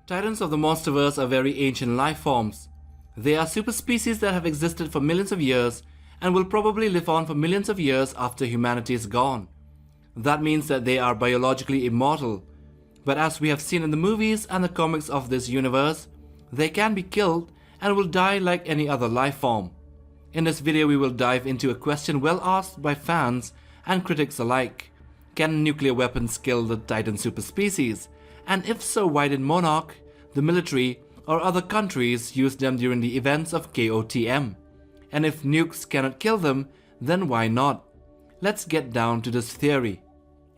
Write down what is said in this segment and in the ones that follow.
Titans of the Monsterverse are very ancient life forms. They are super species that have existed for millions of years and will probably live on for millions of years after humanity is gone. That means that they are biologically immortal. But as we have seen in the movies and the comics of this universe, they can be killed and will die like any other life form. In this video we will dive into a question well asked by fans and critics alike. Can nuclear weapons kill the Titan super species? And if so, why did Monarch, the military, or other countries use them during the events of KOTM? And if nukes cannot kill them, then why not? Let's get down to this theory.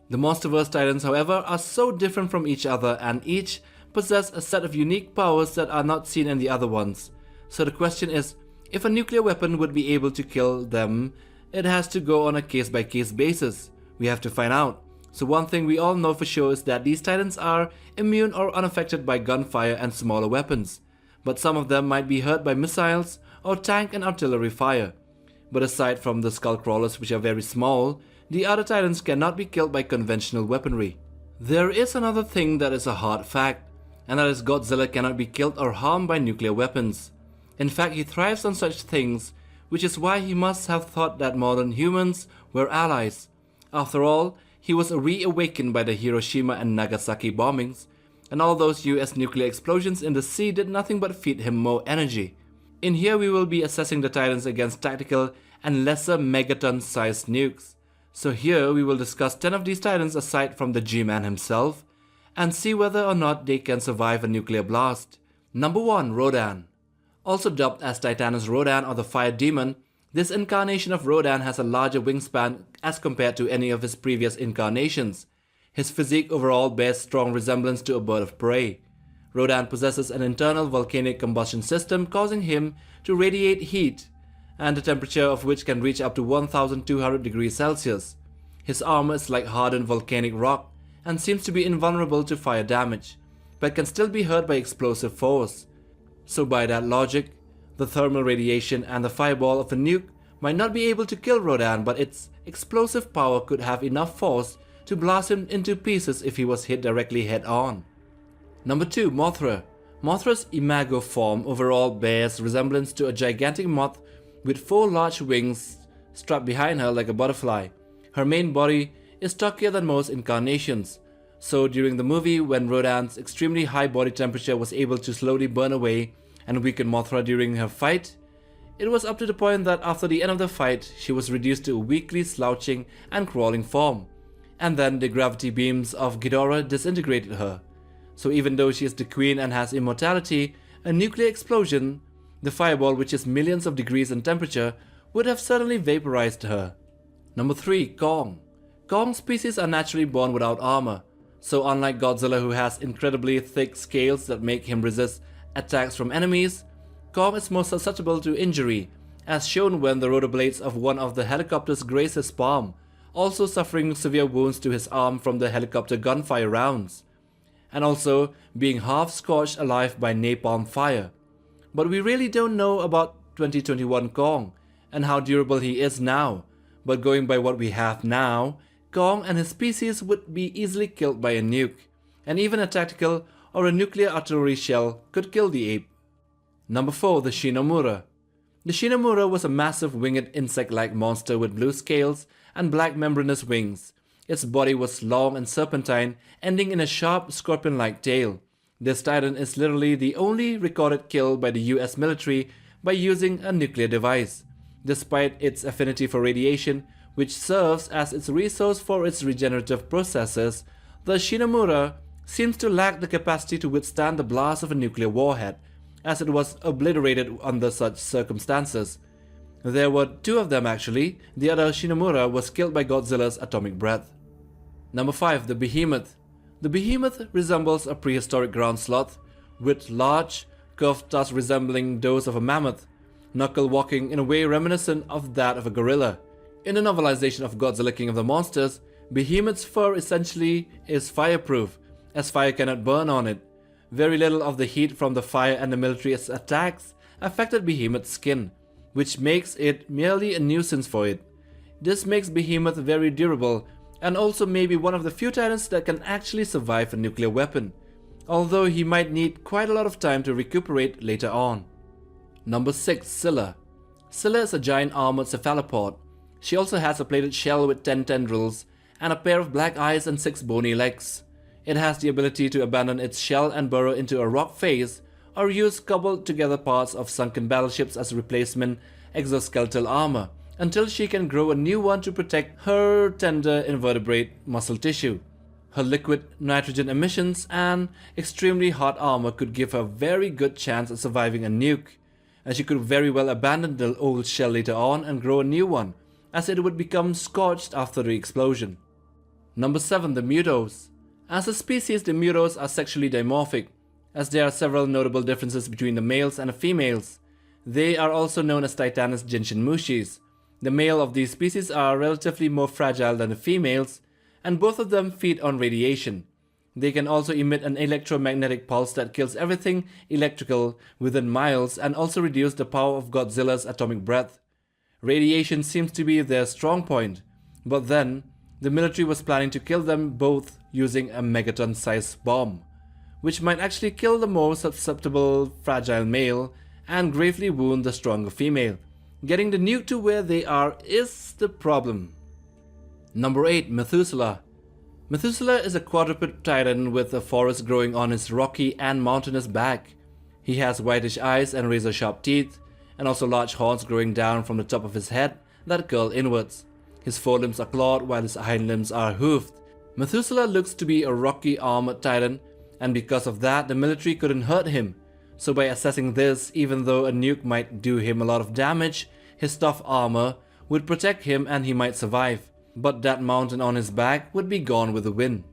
The Monsterverse Titans, however, are so different from each other and each possess a set of unique powers that are not seen in the other ones. So the question is, if a nuclear weapon would be able to kill them, it has to go on a case-by-case basis. We have to find out. So one thing we all know for sure is that these Titans are immune or unaffected by gunfire and smaller weapons, but some of them might be hurt by missiles or tank and artillery fire. But aside from the skull crawlers, which are very small, the other Titans cannot be killed by conventional weaponry. There is another thing that is a hard fact, and that is Godzilla cannot be killed or harmed by nuclear weapons. In fact, he thrives on such things, which is why he must have thought that modern humans were allies. After all, he was reawakened by the Hiroshima and Nagasaki bombings, and all those US nuclear explosions in the sea did nothing but feed him more energy. In here we will be assessing the Titans against tactical and lesser megaton-sized nukes. So here we will discuss 10 of these Titans aside from the G-Man himself, and see whether or not they can survive a nuclear blast. Number 1. Rodan. Also dubbed as Titanus Rodan or the Fire Demon, this incarnation of Rodan has a larger wingspan as compared to any of his previous incarnations. His physique overall bears strong resemblance to a bird of prey. Rodan possesses an internal volcanic combustion system causing him to radiate heat, and the temperature of which can reach up to 1200 degrees Celsius. His armor is like hardened volcanic rock and seems to be invulnerable to fire damage, but can still be hurt by explosive force. So by that logic, the thermal radiation and the fireball of a nuke might not be able to kill Rodan, but its explosive power could have enough force to blast him into pieces if he was hit directly head-on. Number 2. Mothra. Mothra's imago form overall bears resemblance to a gigantic moth with 4 large wings strapped behind her like a butterfly. Her main body is stockier than most incarnations, so during the movie when Rodan's extremely high body temperature was able to slowly burn away and weaken Mothra during her fight, it was up to the point that after the end of the fight she was reduced to a weakly slouching and crawling form, and then the gravity beams of Ghidorah disintegrated her. So even though she is the queen and has immortality, a nuclear explosion, the fireball, which is millions of degrees in temperature, would have certainly vaporized her. Number 3. Kong. Kong species are naturally born without armor, so unlike Godzilla, who has incredibly thick scales that make him resist attacks from enemies, Kong is more susceptible to injury, as shown when the rotor blades of one of the helicopters graze his palm, also suffering severe wounds to his arm from the helicopter gunfire rounds, and also being half scorched alive by napalm fire. But we really don't know about 2021 Kong and how durable he is now, but going by what we have now, Kong and his species would be easily killed by a nuke, and even a tactical or a nuclear artillery shell could kill the ape. Number 4. The Shinomura. The Shinomura was a massive winged insect-like monster with blue scales and black membranous wings. Its body was long and serpentine, ending in a sharp scorpion-like tail. This Titan is literally the only recorded kill by the US military by using a nuclear device. Despite its affinity for radiation, which serves as its resource for its regenerative processes, the Shinomura seems to lack the capacity to withstand the blast of a nuclear warhead, as it was obliterated under such circumstances. There were 2 of them actually. The other Shinomura was killed by Godzilla's atomic breath. Number 5. The Behemoth. The Behemoth resembles a prehistoric ground sloth, with large, curved tusks resembling those of a mammoth, knuckle walking in a way reminiscent of that of a gorilla. In the novelization of Godzilla King of the Monsters, Behemoth's fur essentially is fireproof, as fire cannot burn on it. Very little of the heat from the fire and the military's attacks affected Behemoth's skin, which makes it merely a nuisance for it. This makes Behemoth very durable, and also maybe one of the few Titans that can actually survive a nuclear weapon. although he might need quite a lot of time to recuperate later on. Number 6. Cilla. Cilla is a giant armored cephalopod. She also has a plated shell with 10 tendrils and a pair of black eyes and 6 bony legs. It has the ability to abandon its shell and burrow into a rock face or use cobbled together parts of sunken battleships as replacement exoskeletal armor until she can grow a new one to protect her tender invertebrate muscle tissue. Her liquid nitrogen emissions and extremely hot armor could give her a very good chance at surviving a nuke, and she could very well abandon the old shell later on and grow a new one, as it would become scorched after the explosion. Number 7. The Mutos. As a species, the Mutos are sexually dimorphic, as there are several notable differences between the males and the females. They are also known as Titanus Jinshinmushis. The male of these species are relatively more fragile than the females, and both of them feed on radiation. They can also emit an electromagnetic pulse that kills everything electrical within miles and also reduce the power of Godzilla's atomic breath. Radiation seems to be their strong point, but then the military was planning to kill them both using a megaton-sized bomb, which might actually kill the more susceptible fragile male and gravely wound the stronger female. Getting the nuke to where they are is the problem. Number 8. Methuselah. Methuselah is a quadruped titan with a forest growing on his rocky and mountainous back. He has whitish eyes and razor-sharp teeth, and also large horns growing down from the top of his head that curl inwards. His forelimbs are clawed while his hind limbs are hoofed. Methuselah looks to be a rocky armored titan, and because of that the military couldn't hurt him. So by assessing this, even though a nuke might do him a lot of damage, his tough armor would protect him and he might survive. But that mountain on his back would be gone with the wind.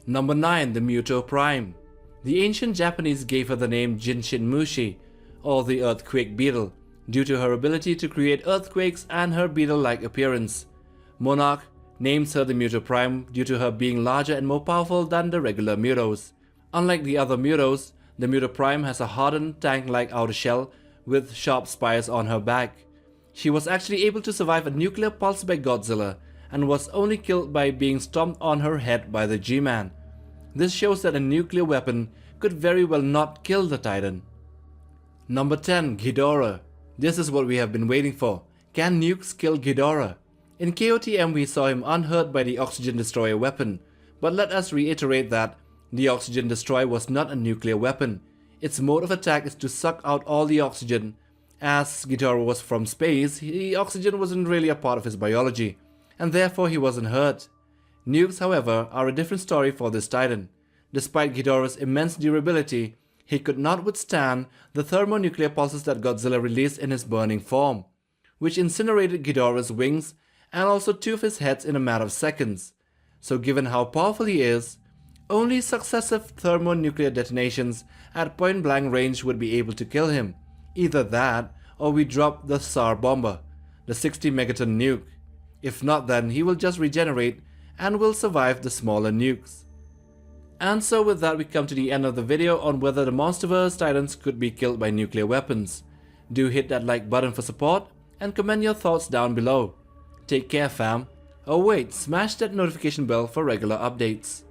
Number 9. The Muto Prime. The ancient Japanese gave her the name Jinshinmushi, or the earthquake beetle, due to her ability to create earthquakes and her beetle-like appearance. Monarch names her the Muto Prime due to her being larger and more powerful than the regular Mutos. Unlike the other Mutos, the Muto Prime has a hardened tank-like outer shell with sharp spires on her back. She was actually able to survive a nuclear pulse by Godzilla and was only killed by being stomped on her head by the G-Man. This shows that a nuclear weapon could very well not kill the Titan. Number 10. Ghidorah. This is what we have been waiting for. Can nukes kill Ghidorah? In KOTM we saw him unhurt by the Oxygen Destroyer weapon, but let us reiterate that the Oxygen Destroyer was not a nuclear weapon. Its mode of attack is to suck out all the oxygen. As Ghidorah was from space, the oxygen wasn't really a part of his biology, and therefore he wasn't hurt. Nukes, however, are a different story for this Titan. Despite Ghidorah's immense durability, he could not withstand the thermonuclear pulses that Godzilla released in his burning form, which incinerated Ghidorah's wings and also 2 of his heads in a matter of seconds. So given how powerful he is, only successive thermonuclear detonations at point-blank range would be able to kill him. Either that, or we drop the Tsar Bomber, the 60 megaton nuke. If not, then he will just regenerate and will survive the smaller nukes. And so with that we come to the end of the video on whether the Monsterverse Titans could be killed by nuclear weapons. Do hit that like button for support and comment your thoughts down below. Take care fam. Oh wait, smash that notification bell for regular updates.